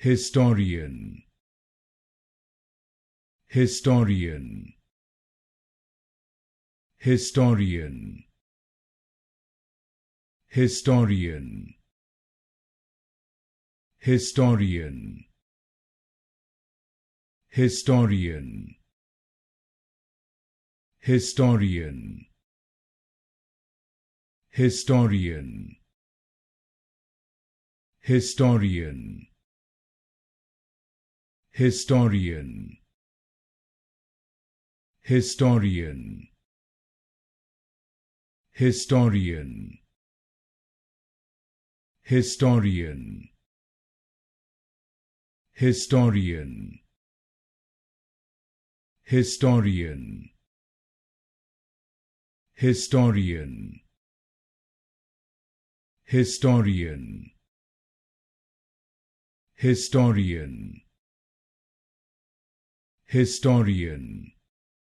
historian, historian, historian, historian, historian, historian, historian, historian, historian, historian, historian, historian, historian, historian, historian, historian, historian, historian, historian,